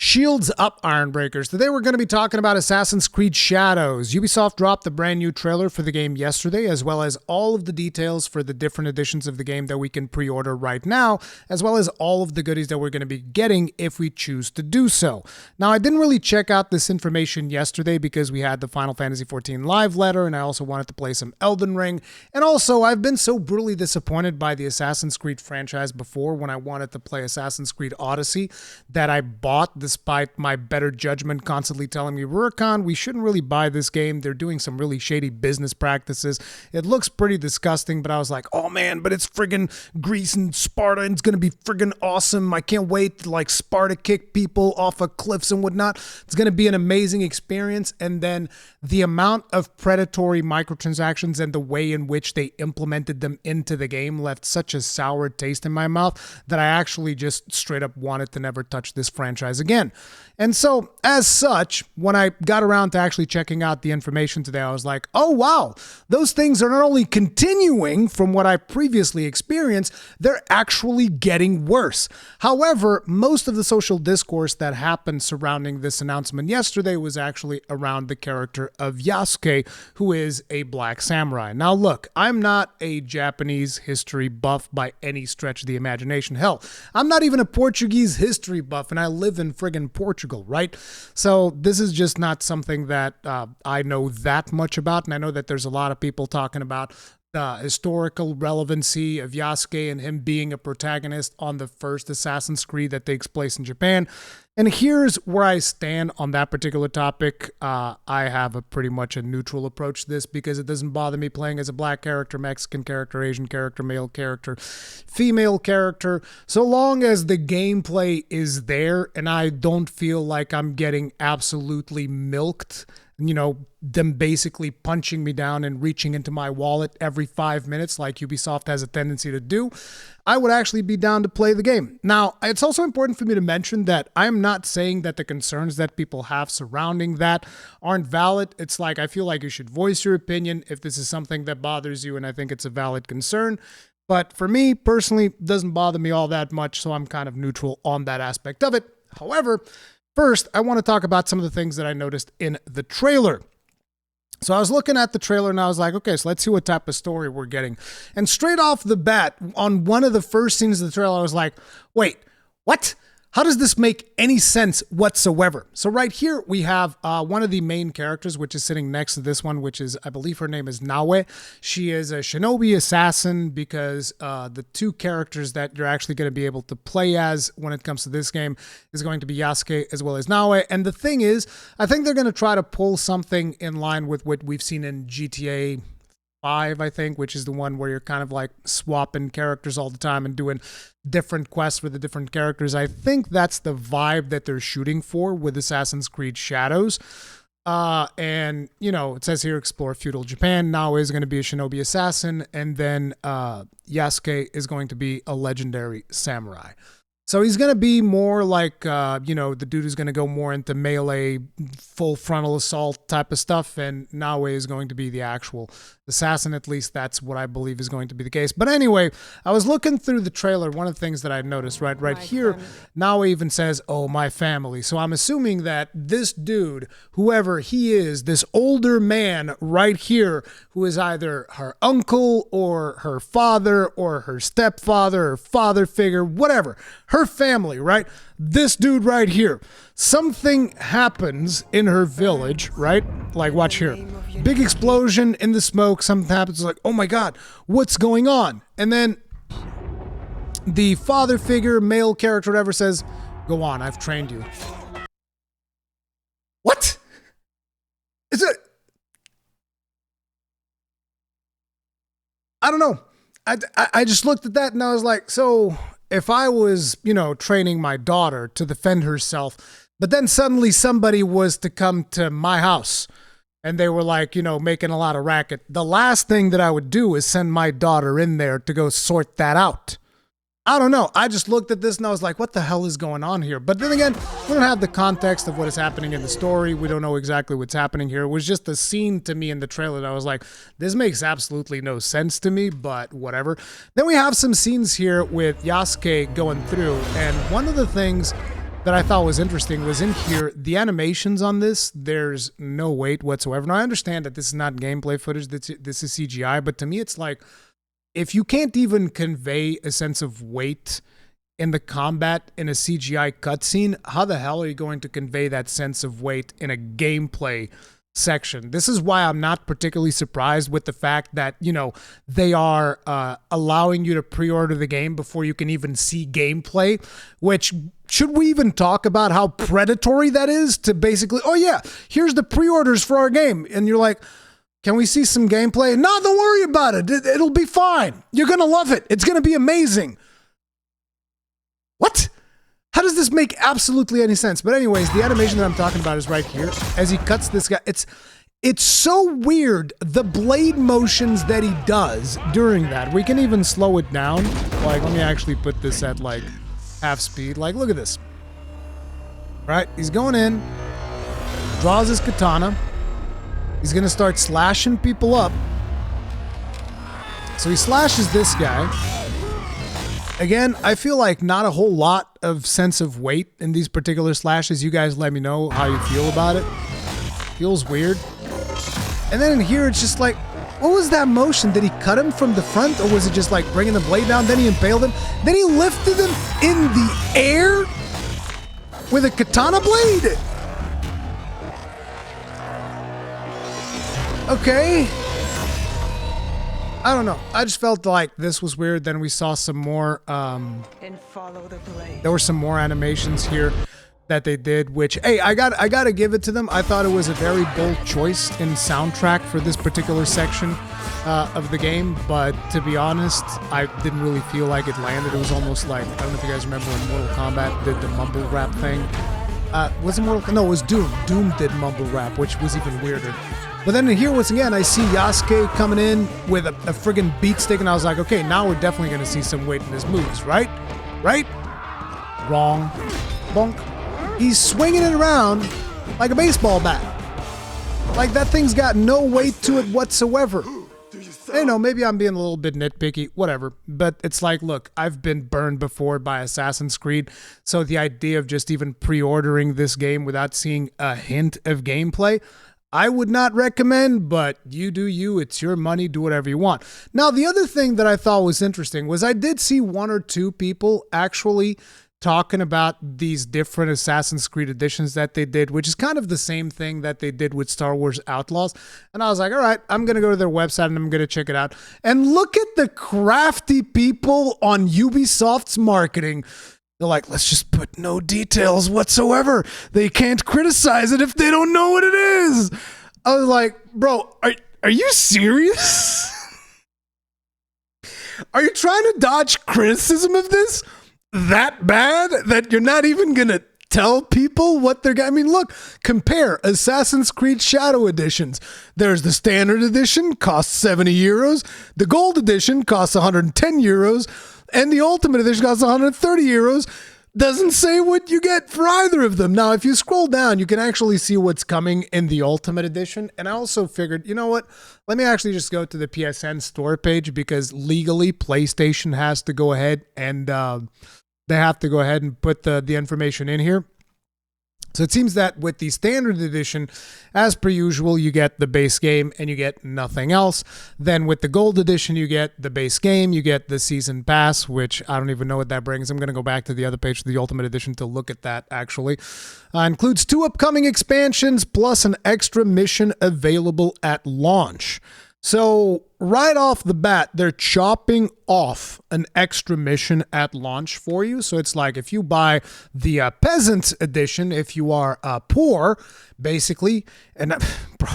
Shields up, Ironbreakers. Today we're going to be talking about Assassin's Creed Shadows. Ubisoft dropped the brand new trailer for the game yesterday, as well as all of the details for the different editions of the game that we can pre-order right now, as well as all of the goodies that we're going to be getting if we choose to do so. Now, I didn't really check out this information yesterday because we had the Final Fantasy XIV live letter, and I also wanted to play some Elden Ring. And also, I've been so brutally disappointed by the Assassin's Creed franchise before when I wanted to play Assassin's Creed Odyssey that I bought despite my better judgment constantly telling me, Rurikhan, we shouldn't really buy this game. They're doing some really shady business practices. It looks pretty disgusting, but I was like, oh man, but it's friggin' Greece and Sparta, and it's gonna be friggin' awesome. I can't wait to like Sparta kick people off of cliffs and whatnot. It's gonna be an amazing experience. And then the amount of predatory microtransactions and the way in which they implemented them into the game left such a sour taste in my mouth that I actually just straight up wanted to never touch this franchise again. And so, as such, when I got around to actually checking out the information today, I was like, oh wow, those things are not only continuing from what I previously experienced, they're actually getting worse. However, most of the social discourse that happened surrounding this announcement yesterday was actually around the character of Yasuke, who is a black samurai. Now look, I'm not a Japanese history buff by any stretch of the imagination. Hell, I'm not even a Portuguese history buff, and I live in friggin' Portugal, right? So this is just not something that I know that much about, and I know that there's a lot of people talking about the historical relevancy of Yasuke and him being a protagonist on the first Assassin's Creed that takes place in Japan. And here's where I stand on that particular topic. I have a pretty much a neutral approach to this because it doesn't bother me playing as a black character, Mexican character, Asian character, male character, female character, so long as the gameplay is there and I don't feel like I'm getting absolutely milked. You know, them basically punching me down and reaching into my wallet every 5 minutes like Ubisoft has a tendency to do, I would actually be down to play the game. Now, it's also important for me to mention that I'm not saying that the concerns that people have surrounding that aren't valid. It's like, I feel like you should voice your opinion if this is something that bothers you, and I think it's a valid concern. But for me, personally, it doesn't bother me all that much, so I'm kind of neutral on that aspect of it. However, first, I want to talk about some of the things that I noticed in the trailer. So I was looking at the trailer and I was like, okay, so let's see what type of story we're getting. And straight off the bat, on one of the first scenes of the trailer, I was like, wait, what? How does this make any sense whatsoever? So right here, we have one of the main characters, which is sitting next to this one, which is, I believe her name is Naue. She is a shinobi assassin because the two characters that you're actually going to be able to play as when it comes to this game is going to be Yasuke as well as Naue. And the thing is, I think they're going to try to pull something in line with what we've seen in GTA 5, I think, which is the one where you're kind of like swapping characters all the time and doing different quests for the different characters. I think that's the vibe that they're shooting for with Assassin's Creed Shadows. And, you know, it says here, explore feudal Japan. Naue is going to be a shinobi assassin, and then Yasuke is going to be a legendary samurai. So he's going to be more like, you know, the dude who's going to go more into melee, full frontal assault type of stuff, and Naue is going to be the actual assassin. At least that's what I believe is going to be the case. But anyway, I was looking through the trailer. One of the things that I noticed right here, Naue even says, oh, my family. So I'm assuming that this dude, whoever he is, this older man right here, who is either her uncle or her father or her stepfather or father figure, whatever, her family, right? This dude right here. Something happens in her village, right? Like, watch here. Big explosion in the smoke. Something happens. Like, oh my God, what's going on? And then the father figure, male character, whatever, says, go on, I've trained you. What? Is it? I don't know. I just looked at that and I was like, so if I was, you know, training my daughter to defend herself, but then suddenly somebody was to come to my house and they were like, you know, making a lot of racket, the last thing that I would do is send my daughter in there to go sort that out. I don't know. I just looked at this and I was like, what the hell is going on here? But then again, we don't have the context of what is happening in the story. We don't know exactly what's happening here. It was just a scene to me in the trailer that I was like, this makes absolutely no sense to me, but whatever. Then we have some scenes here with Yasuke going through, and one of the things that I thought was interesting was in here, the animations on this, there's no weight whatsoever. Now, I understand that this is not gameplay footage, this is CGI, but to me, it's like, if you can't even convey a sense of weight in the combat in a CGI cutscene, how the hell are you going to convey that sense of weight in a gameplay section? This is why I'm not particularly surprised with the fact that, you know, they are allowing you to pre-order the game before you can even see gameplay, which, should we even talk about how predatory that is to basically, oh yeah, here's the pre-orders for our game, and you're like, can we see some gameplay? No, don't worry about it. It'll be fine. You're going to love it. It's going to be amazing. What? How does this make absolutely any sense? But anyways, the animation that I'm talking about is right here. As he cuts this guy, it's so weird, the blade motions that he does during that. We can even slow it down. Like, let me actually put this at like half speed. Like, look at this. Right? He's going in, draws his katana. He's gonna start slashing people up. So he slashes this guy. Again, I feel like not a whole lot of sense of weight in these particular slashes. You guys let me know how you feel about it. Feels weird. And then in here, it's just like, what was that motion? Did he cut him from the front, or was it just like bringing the blade down? Then he impaled him. Then he lifted him in the air with a katana blade. Okay. I don't know. I just felt like this was weird. Then we saw some more, and follow the blade. there were some more animations here that they did, which, hey, I gotta give it to them. I thought it was a very bold choice in soundtrack for this particular section of the game, but to be honest, I didn't really feel like it landed. It was almost like, I don't know if you guys remember when Mortal Kombat did the mumble rap thing. Was it Mortal? No, it was Doom. Doom did mumble rap, which was even weirder. But then here, once again, I see Yasuke coming in with a friggin' beat stick, and I was like, okay, now we're definitely going to see some weight in his moves, right? Right? Wrong. Bonk. He's swinging it around like a baseball bat. Like, that thing's got no weight to it whatsoever. You know, maybe I'm being a little bit nitpicky, whatever. But it's like, look, I've been burned before by Assassin's Creed, so the idea of just even pre-ordering this game without seeing a hint of gameplay, I would not recommend, but you do you. It's your money. Do whatever you want. Now, the other thing that I thought was interesting was I did see one or two people actually talking about these different Assassin's Creed editions that they did, which is kind of the same thing that they did with Star Wars Outlaws. And I was like, all right, I'm going to go to their website and I'm going to check it out. And look at the crafty people on Ubisoft's marketing. They're like, let's just put no details whatsoever. They can't criticize it if they don't know what it is. I was like, bro, are you serious? Are you trying to dodge criticism of this that bad that you're not even going to tell people what they're getting? I mean, look, compare Assassin's Creed Shadow editions. There's the standard edition, costs 70 euros. The gold edition costs 110 euros. And the Ultimate Edition costs 130 euros. Doesn't say what you get for either of them. Now, if you scroll down, you can actually see what's coming in the Ultimate Edition. And I also figured, you know what? Let me actually just go to the PSN store page, because legally PlayStation has to go ahead and they have to go ahead and put the information in here. So it seems that with the standard edition, as per usual, you get the base game and you get nothing else. Then with the gold edition, you get the base game, you get the season pass, which I don't even know what that brings. I'm going to go back to the other page, the ultimate edition, to look at that actually. Includes 2 upcoming expansions plus an extra mission available at launch. So right off the bat, they're chopping off an extra mission at launch for you. So it's like if you buy the Peasant Edition, if you are poor, basically, and bro,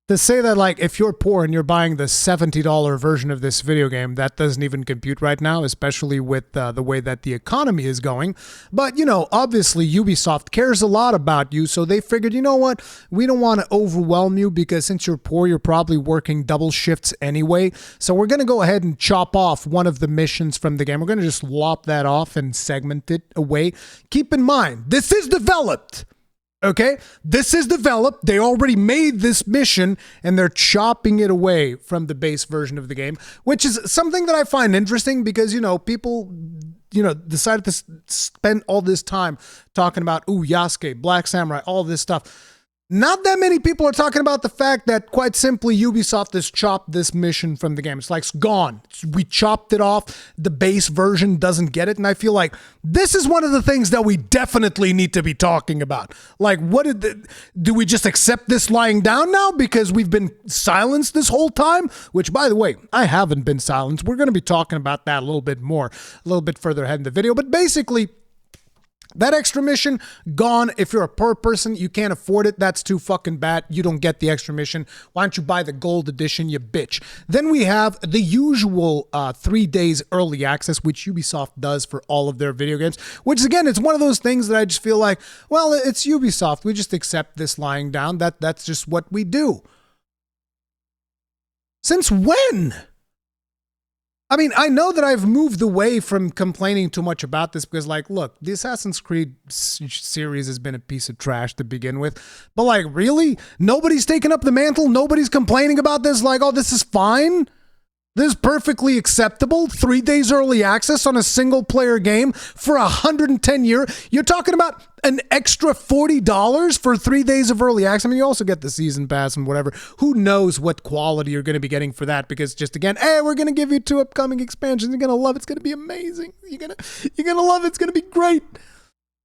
to say that, like, if you're poor and you're buying the $70 version of this video game, that doesn't even compute right now, especially with the way that the economy is going. But, you know, obviously Ubisoft cares a lot about you, so they figured, you know what, we don't want to overwhelm you, because since you're poor, you're probably working double shifts anyway. So we're going to go ahead and chop off one of the missions from the game. We're going to just lop that off and segment it away. Keep in mind, this is developed. Okay, this is developed. They already made this mission and they're chopping it away from the base version of the game, which is something that I find interesting because, you know, people decided to spend all this time talking about, Yasuke, Black Samurai, all this stuff. Not that many people are talking about the fact that, quite simply, Ubisoft has chopped this mission from the game. It's like, it's gone. We chopped it off. The base version doesn't get it. And I feel like this is one of the things that we definitely need to be talking about. Like, do we just accept this lying down now because we've been silenced this whole time? Which, by the way, I haven't been silenced. We're going to be talking about that a little bit more, a little bit further ahead in the video. But basically, that extra mission, gone. If you're a poor person, you can't afford it. That's too fucking bad. You don't get the extra mission. Why don't you buy the gold edition, you bitch? Then we have the usual 3 days early access, which Ubisoft does for all of their video games, which again, it's one of those things that I just feel like, well, it's Ubisoft. We just accept this lying down. That's just what we do. Since when? I mean, I know that I've moved away from complaining too much about this because, like, look, the Assassin's Creed series has been a piece of trash to begin with. But, like, really? Nobody's taken up the mantle? Nobody's complaining about this? Like, oh, this is fine? This is perfectly acceptable? 3 days early access on a single-player game for 110 year? You're talking about an extra $40 for 3 days of early access? I mean, you also get the season pass and whatever. Who knows what quality you're going to be getting for that? Because just again, hey, we're going to give you 2 upcoming expansions. You're going to love it. It's going to be amazing. You're going to love it. It's going to be great.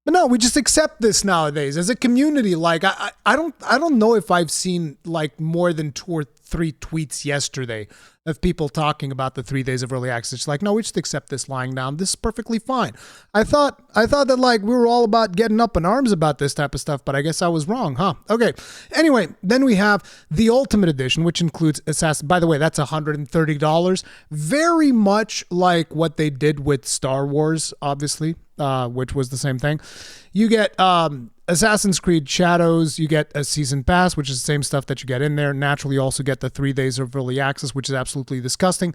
But no, we just accept this nowadays as a community. Like, I don't know if I've seen like more than 2 or 3 tweets yesterday of people talking about the 3 days of early access. It's like, no, we just accept this lying down. This is perfectly fine. I thought that like we were all about getting up in arms about this type of stuff, but I guess I was wrong, huh? Okay. Anyway, then we have the Ultimate Edition, which includes Assassin. By the way, that's $130. Very much like what they did with Star Wars, obviously, which was the same thing. You get Assassin's Creed Shadows, you get a season pass, which is the same stuff that you get in there. Naturally, you also get the 3 days of early access, which is absolutely disgusting.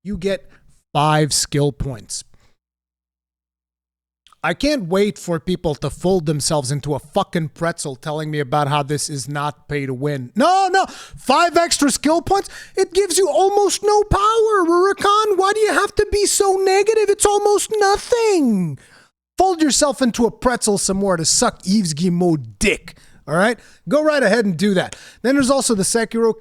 You get 5 skill points. I can't wait for people to fold themselves into a fucking pretzel telling me about how this is not pay to win. No, 5 extra skill points? It gives you almost no power, Rurikhan. Why do you have to be so negative? It's almost nothing. Fold yourself into a pretzel some more to suck Yves Guillemot dick. All right? Go right ahead and do that. Then there's also the Sekiro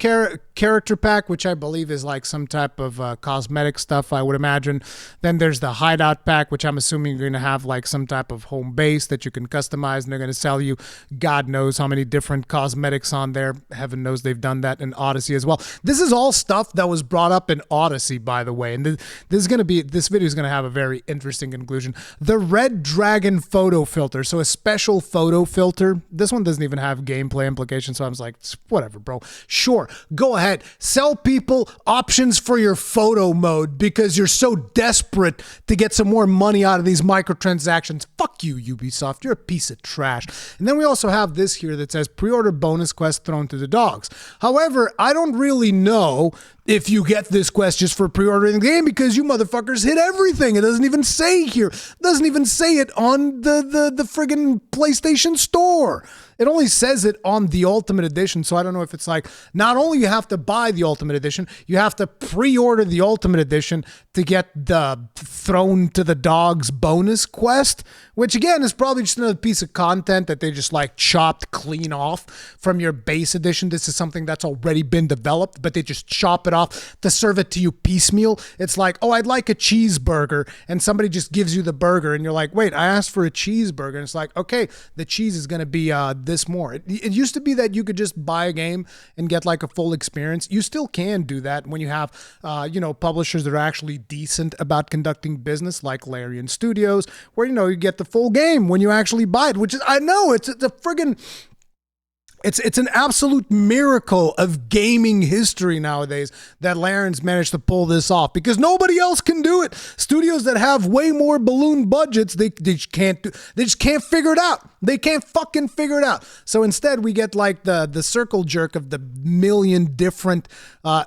character pack, which I believe is like some type of cosmetic stuff, I would imagine. Then there's the hideout pack, which I'm assuming you're going to have like some type of home base that you can customize, and they're going to sell you God knows how many different cosmetics on there. Heaven knows they've done that in Odyssey as well. This is all stuff that was brought up in Odyssey, by the way. And this video is going to have a very interesting conclusion. The Red Dragon photo filter. So a special photo filter. This one doesn't even have gameplay implications, so I was like, whatever, bro. Sure, go ahead. Sell people options for your photo mode because you're so desperate to get some more money out of these microtransactions. Fuck you, Ubisoft. You're a piece of trash. And then we also have this here that says pre-order bonus quest thrown to the dogs. However, I don't really know if you get this quest just for pre-ordering the game because you motherfuckers hit everything. It doesn't even say here. It doesn't even say it on the friggin' PlayStation Store. It only says it on the Ultimate Edition, so I don't know if it's like, not only you have to buy the Ultimate Edition, you have to pre-order the Ultimate Edition to get the thrown to the dogs bonus quest, which again is probably just another piece of content that they just like chopped clean off from your base edition. This is something that's already been developed, but they just chop it off to serve it to you piecemeal. It's like, oh, I'd like a cheeseburger, and somebody just gives you the burger, and you're like, wait, I asked for a cheeseburger, and it's like, okay, the cheese is going to be this more. It used to be that you could just buy a game and get like a full experience. You still can do that when you have, publishers that are actually decent about conducting business, like Larian Studios, where, you get the full game when you actually buy it, which is, I know, it's a friggin', it's an absolute miracle of gaming history nowadays that Larian's managed to pull this off because nobody else can do it. Studios that have way more balloon budgets, they just can't figure it out. They can't fucking figure it out. So instead, we get like the circle jerk of the million different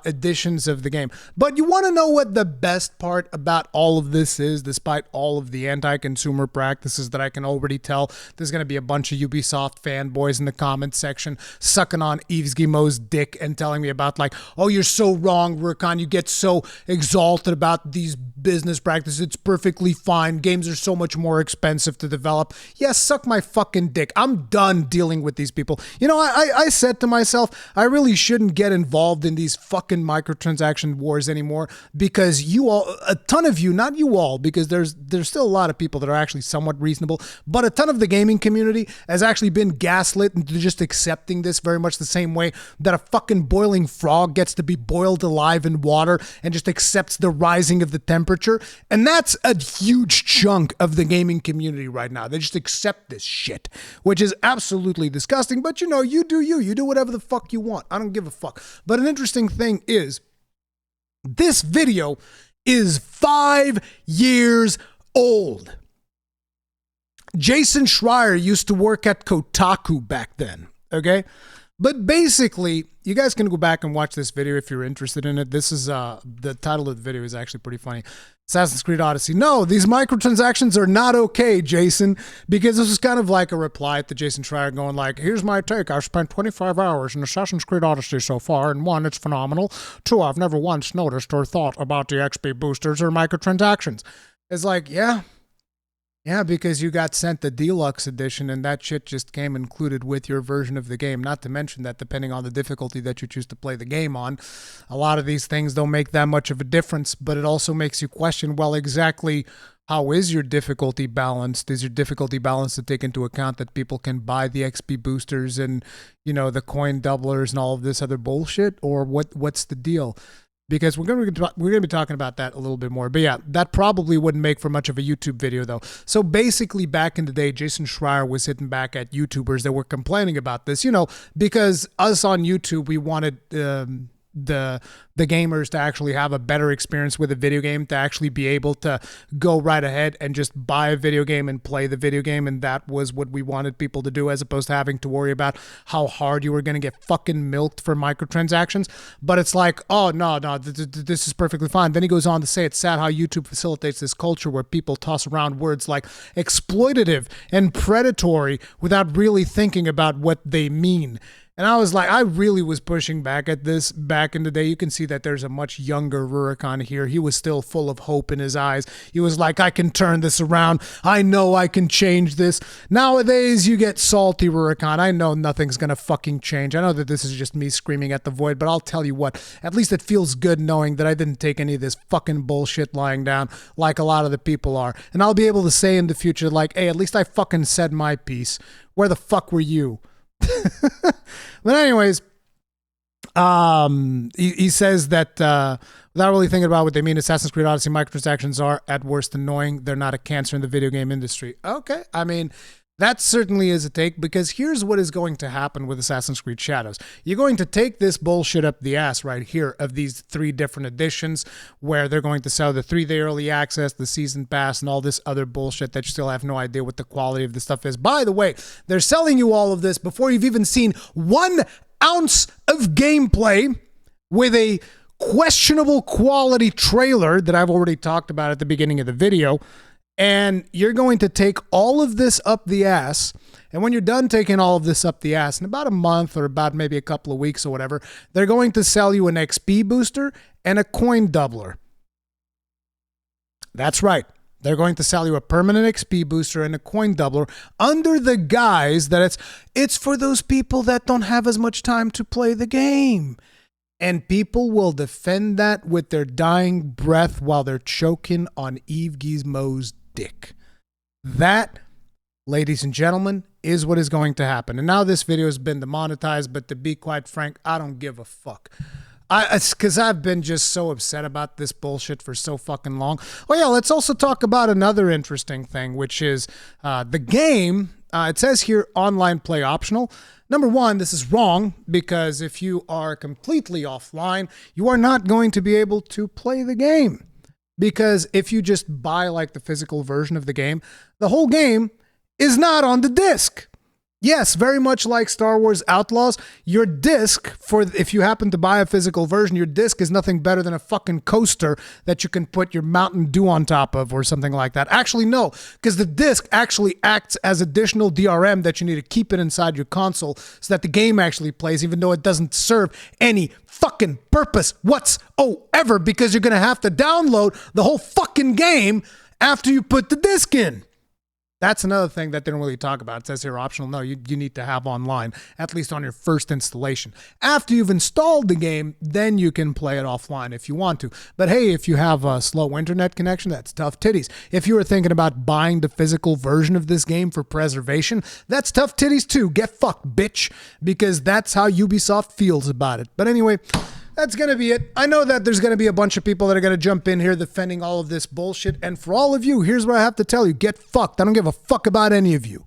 editions of the game. But you want to know what the best part about all of this is, despite all of the anti-consumer practices that I can already tell? There's going to be a bunch of Ubisoft fanboys in the comments section sucking on Yves Guillemot's dick and telling me about like, oh, you're so wrong, Rurikhan. You get so exalted about these business practices. It's perfectly fine. Games are so much more expensive to develop. Yes, suck my fucking dick. I'm done dealing with these people. You know, I said to myself, I really shouldn't get involved in these fucking microtransaction wars anymore, because you all, a ton of you, not you all, because there's still a lot of people that are actually somewhat reasonable, but a ton of the gaming community has actually been gaslit into just accepting this very much the same way that a fucking boiling frog gets to be boiled alive in water and just accepts the rising of the temperature. And that's a huge chunk of the gaming community right now. They just accept this shit, which is absolutely disgusting. But you know, you do you. You do whatever the fuck you want. I don't give a fuck. But an interesting thing is, this video is 5 years old. Jason Schreier used to work at Kotaku back then, okay? But basically, you guys can go back and watch this video if you're interested in it. This is, the title of the video is actually pretty funny. Assassin's Creed Odyssey. No, these microtransactions are not okay, Jason, because this is kind of like a reply to Jason Schreier going like, here's my take. I've spent 25 hours in Assassin's Creed Odyssey so far, and 1, it's phenomenal. 2, I've never once noticed or thought about the XP boosters or microtransactions. It's like, yeah, because you got sent the deluxe edition and that shit just came included with your version of the game. Not to mention that depending on the difficulty that you choose to play the game on, a lot of these things don't make that much of a difference, but it also makes you question, well, exactly how is your difficulty balanced? Is your difficulty balanced to take into account that people can buy the XP boosters and, you know, the coin doublers and all of this other bullshit? Or what's the deal? Because we're going to be talking about that a little bit more. But yeah, that probably wouldn't make for much of a YouTube video, though. So basically, back in the day, Jason Schreier was hitting back at YouTubers that were complaining about this, you know, because us on YouTube, we wanted the gamers to actually have a better experience with a video game, to actually be able to go right ahead and just buy a video game and play the video game. And that was what we wanted people to do, as opposed to having to worry about how hard you were going to get fucking milked for microtransactions. But it's like, oh, no, this is perfectly fine. Then he goes on to say it's sad how YouTube facilitates this culture where people toss around words like exploitative and predatory without really thinking about what they mean. And I was like, I really was pushing back at this back in the day. You can see that there's a much younger Rurikhan here. He was still full of hope in his eyes. He was like, I can turn this around. I know I can change this. Nowadays, you get salty, Rurikhan. I know nothing's going to fucking change. I know that this is just me screaming at the void, but I'll tell you what, at least it feels good knowing that I didn't take any of this fucking bullshit lying down like a lot of the people are. And I'll be able to say in the future, like, hey, at least I fucking said my piece. Where the fuck were you? But anyways, he says that without really thinking about what they mean, Assassin's Creed Odyssey microtransactions are at worst annoying. They're not a cancer in the video game industry. Okay, I mean, that certainly is a take, because here's what is going to happen with Assassin's Creed Shadows. You're going to take this bullshit up the ass right here of these 3 different editions, where they're going to sell the 3-day early access, the season pass, and all this other bullshit that you still have no idea what the quality of the stuff is. By the way, they're selling you all of this before you've even seen 1 ounce of gameplay, with a questionable quality trailer that I've already talked about at the beginning of the video. And you're going to take all of this up the ass. And when you're done taking all of this up the ass, in about a month or about maybe a couple of weeks or whatever, they're going to sell you an XP booster and a coin doubler. That's right. They're going to sell you a permanent XP booster and a coin doubler under the guise that it's for those people that don't have as much time to play the game. And people will defend that with their dying breath while they're choking on Yves Guillemot's dick. That, ladies and gentlemen, is what is going to happen. And now this video has been demonetized, but to be quite frank, I don't give a fuck. It's because I've been just so upset about this bullshit for so fucking long. Oh yeah, let's also talk about another interesting thing, which is the game. It says here online play optional. Number 1, this is wrong, because if you are completely offline, you are not going to be able to play the game. Because if you just buy like the physical version of the game is not on the disc. Yes, very much like Star Wars Outlaws, your disc, for if you happen to buy a physical version, your disc is nothing better than a fucking coaster that you can put your Mountain Dew on top of or something like that. Actually, no, because the disc actually acts as additional DRM that you need to keep it inside your console so that the game actually plays, even though it doesn't serve any fucking purpose whatsoever, because you're going to have to download the whole fucking game after you put the disc in. That's another thing that they don't really talk about. It says here optional. No, you need to have online, at least on your first installation. After you've installed the game, then you can play it offline if you want to. But hey, if you have a slow internet connection, that's tough titties. If you were thinking about buying the physical version of this game for preservation, that's tough titties too. Get fucked, bitch, because that's how Ubisoft feels about it. But anyway, that's going to be it. I know that there's going to be a bunch of people that are going to jump in here defending all of this bullshit. And for all of you, here's what I have to tell you. Get fucked. I don't give a fuck about any of you.